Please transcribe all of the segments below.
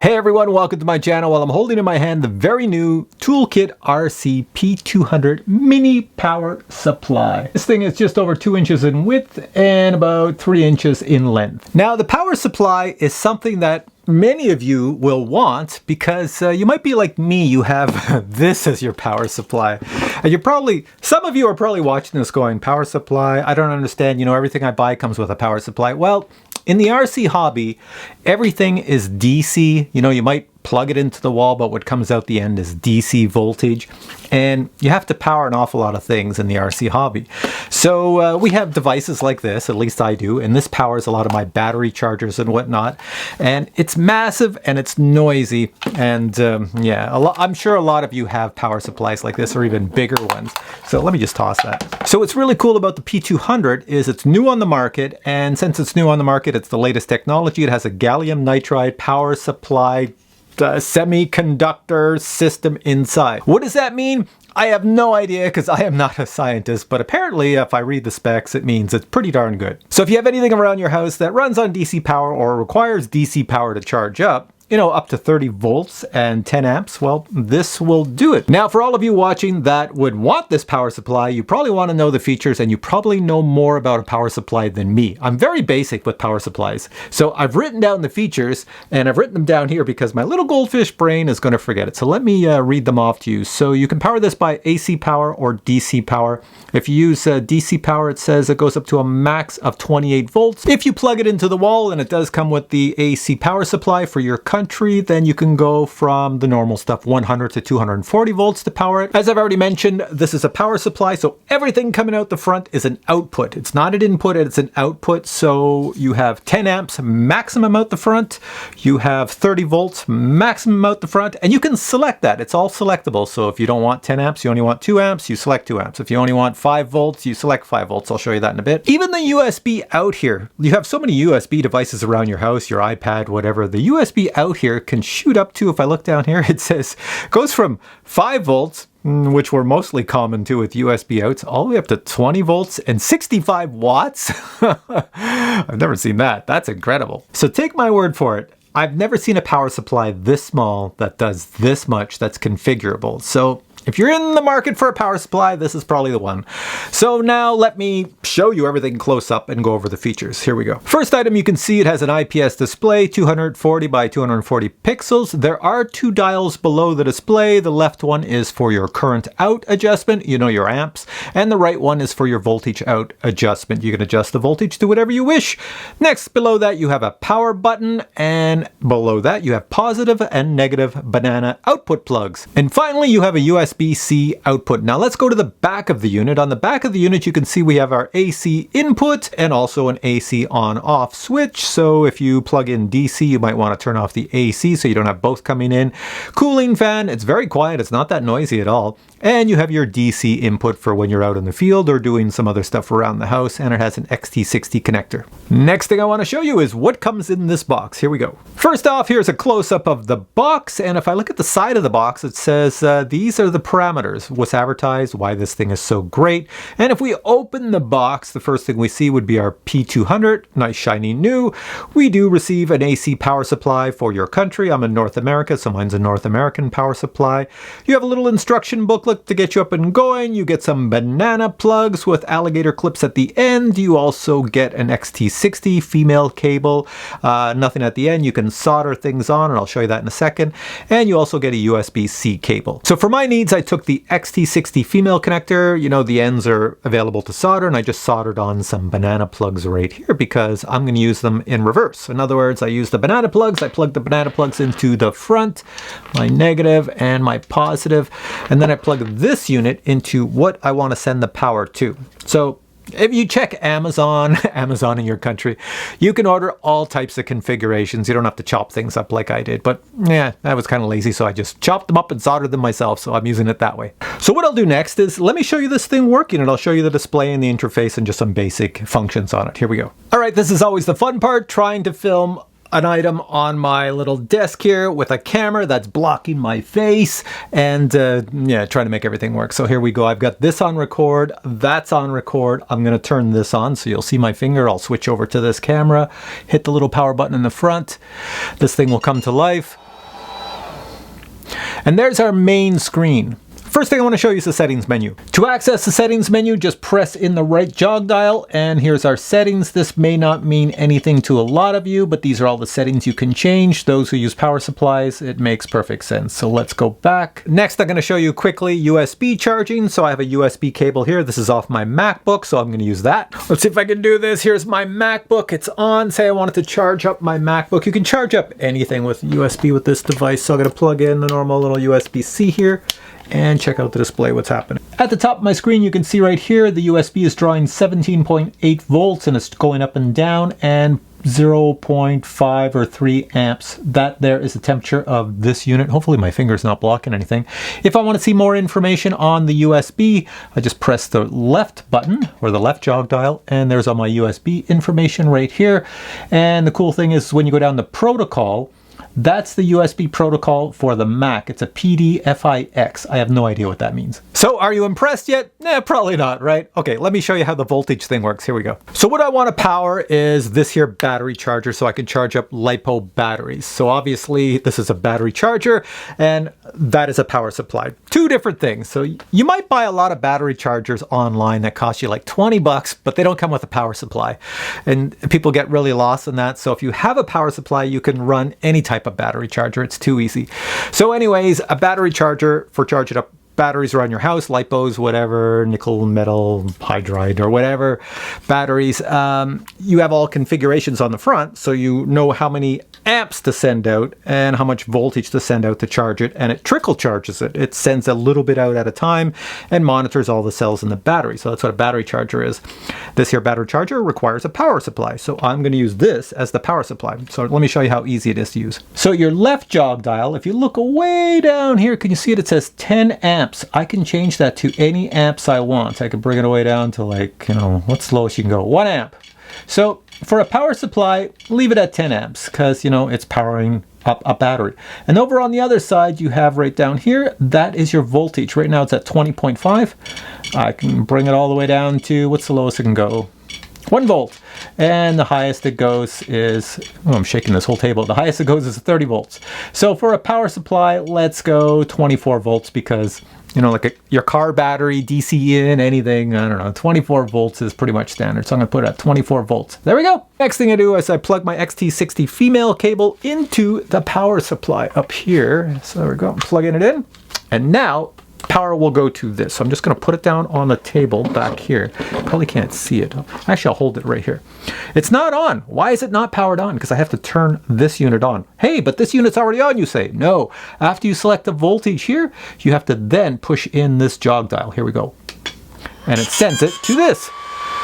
Hey everyone, welcome to my channel. While I'm holding in my hand the very new Toolkit RC P200 mini power supply. This thing is just over 2 inches in width and about 3 inches in length. Now the power supply is something that many of you will want because you might be like me, you have this as your power supply. And some of you are probably watching this going, power supply, I don't understand, everything I buy comes with a power supply. Well, in the RC hobby, everything is DC. You might plug it into the wall, but what comes out the end is DC voltage. And you have to power an awful lot of things in the RC hobby. So we have devices like this, at least I do, and this powers a lot of my battery chargers and whatnot. And it's massive and it's noisy. And I'm sure a lot of you have power supplies like this or even bigger ones. So let me just toss that. So what's really cool about the P200 is it's new on the market. And since it's new on the market, it's the latest technology. It has a gallium nitride power supply semiconductor system inside. What does that mean? I have no idea because I am not a scientist, but apparently if I read the specs, it means it's pretty darn good. So if you have anything around your house that runs on DC power or requires DC power to charge up, up to 30 volts and 10 amps, well, this will do it. Now, for all of you watching that would want this power supply, you probably want to know the features and you probably know more about a power supply than me. I'm very basic with power supplies. So I've written down the features and I've written them down here because my little goldfish brain is going to forget it. So let me read them off to you. So you can power this by AC power or DC power. If you use DC power, it says it goes up to a max of 28 volts. If you plug it into the wall, and it does come with the AC power supply for your country, then you can go from the normal stuff 100 to 240 volts to power it. As I've already mentioned, this is a power supply, so everything coming out the front is an output. It's not an input, it's an output. So you have 10 amps maximum out the front, you have 30 volts maximum out the front, and you can select that. It's all selectable. So if you don't want 10 amps, you only want 2 amps, you select 2 amps. If you only want 5 volts, you select 5 volts. I'll show you that in a bit. Even the USB out here, you have so many USB devices around your house, your iPad, whatever. The USB out here can shoot up to, if I look down here, it says, goes from 5 volts, which we're mostly common to with USB outs, all the way up to 20 volts and 65 watts. I've never seen that. That's incredible. So take my word for it. I've never seen a power supply this small that does this much that's configurable. So if you're in the market for a power supply, this is probably the one. So now let me show you everything close up and go over the features. Here we go. First item, you can see it has an IPS display, 240 by 240 pixels. There are 2 dials below the display. The left one is for your current out adjustment, your amps, and the right one is for your voltage out adjustment. You can adjust the voltage to whatever you wish. Next, below that, you have a power button, and below that, you have positive and negative banana output plugs. And finally, you have a USB-C output. Now let's go to the back of the unit. On the back of the unit, you can see we have our AC input and also an AC on-off switch. So if you plug in DC, you might want to turn off the AC so you don't have both coming in. Cooling fan, it's very quiet. It's not that noisy at all. And you have your DC input for when you're out in the field or doing some other stuff around the house, and it has an XT60 connector. Next thing I want to show you is what comes in this box. Here we go. First off, here's a close-up of the box, and if I look at the side of the box, it says these are the parameters, what's advertised, why this thing is so great. And if we open the box, the first thing we see would be our P200, nice shiny new. We do receive an AC power supply for your country. I'm in North America, so mine's a North American power supply. You have a little instruction booklet to get you up and going. You get some banana plugs with alligator clips at the end. You also get an XT60 female cable, nothing at the end. You can solder things on, and I'll show you that in a second. And you also get a USB-C cable. So for my needs, I took the XT60 female connector. The ends are available to solder, and I just soldered on some banana plugs right here because I'm going to use them in reverse. In other words, I use the banana plugs. I plug the banana plugs into the front, my negative and my positive, and then I plug this unit into what I want to send the power to. So if you check Amazon in your country, you can order all types of configurations. You don't have to chop things up like I did, but yeah, I was kind of lazy, so I just chopped them up and soldered them myself, so I'm using it that way. So what I'll do next is let me show you this thing working, and I'll show you the display and the interface and just some basic functions on it. Here we go. All right, this is always the fun part, trying to film an item on my little desk here with a camera that's blocking my face and trying to make everything work. So here we go. I've got this on record, that's on record. I'm going to turn this on so you'll see my finger. I'll switch over to this camera, hit the little power button in the front. This thing will come to life. And there's our main screen. First thing I want to show you is the settings menu. To access the settings menu, just press in the right jog dial, and here's our settings. This may not mean anything to a lot of you, but these are all the settings you can change. Those who use power supplies, it makes perfect sense. So let's go back. Next, I'm going to show you quickly USB charging. So I have a USB cable here. This is off my MacBook, so I'm going to use that. Let's see if I can do this. Here's my MacBook. It's on. Say I wanted to charge up my MacBook. You can charge up anything with USB with this device. So I'm going to plug in the normal little USB-C here and check out the display, what's happening. At the top of my screen, you can see right here, the USB is drawing 17.8 volts and it's going up and down, and 0.5 or 3 amps. That there is the temperature of this unit. Hopefully my finger's not blocking anything. If I want to see more information on the USB, I just press the left button or the left jog dial, and there's all my USB information right here. And the cool thing is when you go down the protocol, that's the USB protocol for the Mac. It's a PDFiX. I have no idea what that means. So are you impressed yet? Nah, probably not, right? Okay, let me show you how the voltage thing works. Here we go. So what I want to power is this here battery charger so I can charge up LiPo batteries. So obviously this is a battery charger and that is a power supply. Two different things. So you might buy a lot of battery chargers online that cost you like 20 bucks, but they don't come with a power supply. And people get really lost in that. So if you have a power supply, you can run any type of battery charger. It's too easy. So anyways, a battery charger for charging up batteries around your house, LiPos, whatever, nickel, metal, hydride, or whatever batteries. You have all configurations on the front, so you know how many amps to send out and how much voltage to send out to charge it, and it trickle charges it. It sends a little bit out at a time and monitors all the cells in the battery. So that's what a battery charger is. This here battery charger requires a power supply, so I'm going to use this as the power supply. So let me show you how easy it is to use. So your left jog dial, if you look way down here, can you see it? It says 10 amps. I can change that to any amps I want. I can bring it way down to, like, you know, what's the lowest you can go? 1 amp. So for a power supply, leave it at 10 amps because, you know, it's powering up a battery. And over on the other side, you have right down here, that is your voltage. Right now it's at 20.5. I can bring it all the way down to, what's the lowest it can go? 1 volt. And the highest it goes is, oh, I'm shaking this whole table. The highest it goes is 30 volts. So for a power supply, let's go 24 volts because, you know, like your car battery, DC in, anything, I don't know, 24 volts is pretty much standard. So I'm going to put it at 24 volts. There we go. Next thing I do is I plug my XT60 female cable into the power supply up here. So there we go. I'm plugging it in. And now power will go to this. So I'm just going to put it down on the table back here. Probably can't see it. Actually, I'll hold it right here. It's not on. Why is it not powered on? Because I have to turn this unit on. Hey, but this unit's already on, you say. No. After you select the voltage here, you have to then push in this jog dial. Here we go. And it sends it to this.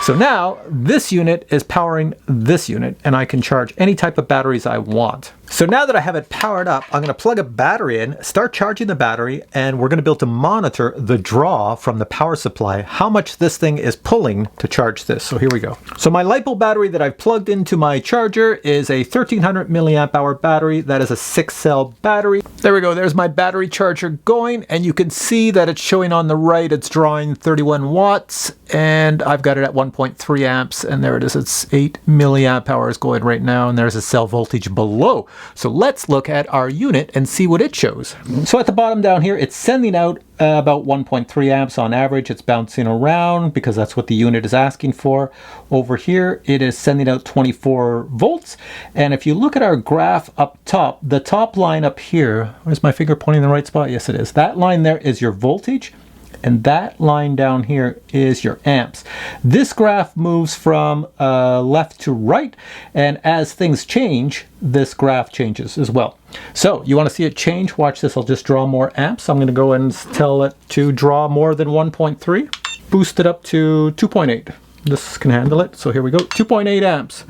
So now this unit is powering this unit, and I can charge any type of batteries I want. So now that I have it powered up, I'm going to plug a battery in, start charging the battery, and we're going to be able to monitor the draw from the power supply, how much this thing is pulling to charge this. So here we go. So my LiPo battery that I've plugged into my charger is a 1300 milliamp hour battery. That is a 6-cell battery. There we go. There's my battery charger going, and you can see that it's showing on the right. It's drawing 31 watts, and I've got it at 1.3 amps, and there it is. It's 8 milliamp hours going right now, and there's a cell voltage below. So let's look at our unit and see what it shows. So at the bottom down here, it's sending out about 1.3 amps on average. It's bouncing around because that's what the unit is asking for. Over here, it is sending out 24 volts. And if you look at our graph up top, the top line up here, where's my finger pointing in the right spot? Yes, it is. That line there is your voltage. And that line down here is your amps. This graph moves from left to right, and as things change, this graph changes as well. So you want to see it change? Watch this. I'll just draw more amps. I'm going to go and tell it to draw more than 1.3. Boost it up to 2.8. This can handle it. So here we go. 2.8 amps.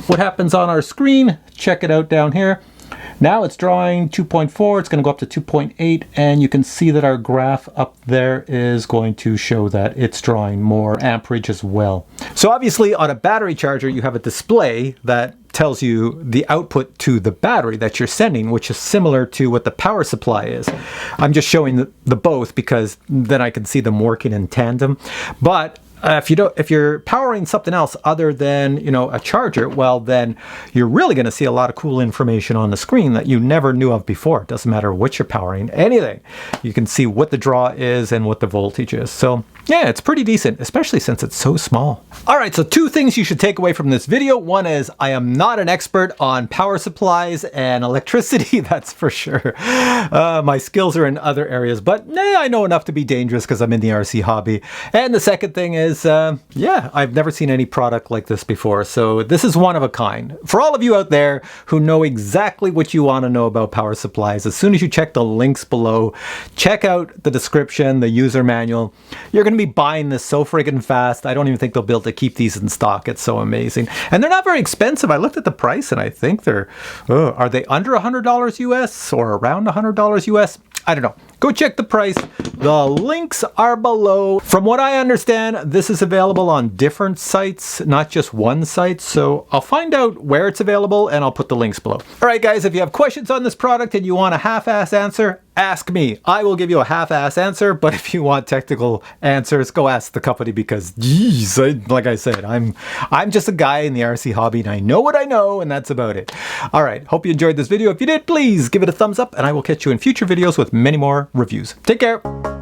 What happens on our screen? Check it out down here. Now it's drawing 2.4, it's going to go up to 2.8, and you can see that our graph up there is going to show that it's drawing more amperage as well. So obviously on a battery charger, you have a display that tells you the output to the battery that you're sending, which is similar to what the power supply is. I'm just showing the both because then I can see them working in tandem. But if you're powering something else other than, you know, a charger, well, then you're really going to see a lot of cool information on the screen that you never knew of before. It doesn't matter what you're powering, anything. You can see what the draw is and what the voltage is. So yeah, it's pretty decent, especially since it's so small. All right, so 2 things you should take away from this video. One is I am not an expert on power supplies and electricity, that's for sure. My skills are in other areas, but I know enough to be dangerous because I'm in the RC hobby. And the second thing is, yeah, I've never seen any product like this before. So this is one of a kind. For all of you out there who know exactly what you want to know about power supplies, as soon as you check the links below, check out the description, the user manual. You're going to be buying this so friggin' fast. I don't even think they'll be able to keep these in stock. It's so amazing. And they're not very expensive. I looked at the price and I think they're, are they under $100 US or around $100 US? I don't know. Go check the price. The links are below. From what I understand, this is available on different sites, not just one site. So I'll find out where it's available and I'll put the links below. All right, guys, if you have questions on this product and you want a half-ass answer, ask me. I will give you a half-ass answer, but if you want technical answers, go ask the company because, geez, like I said, I'm just a guy in the RC hobby and I know what I know, and that's about it. All right, hope you enjoyed this video. If you did, please give it a thumbs up and I will catch you in future videos with many more reviews. Take care.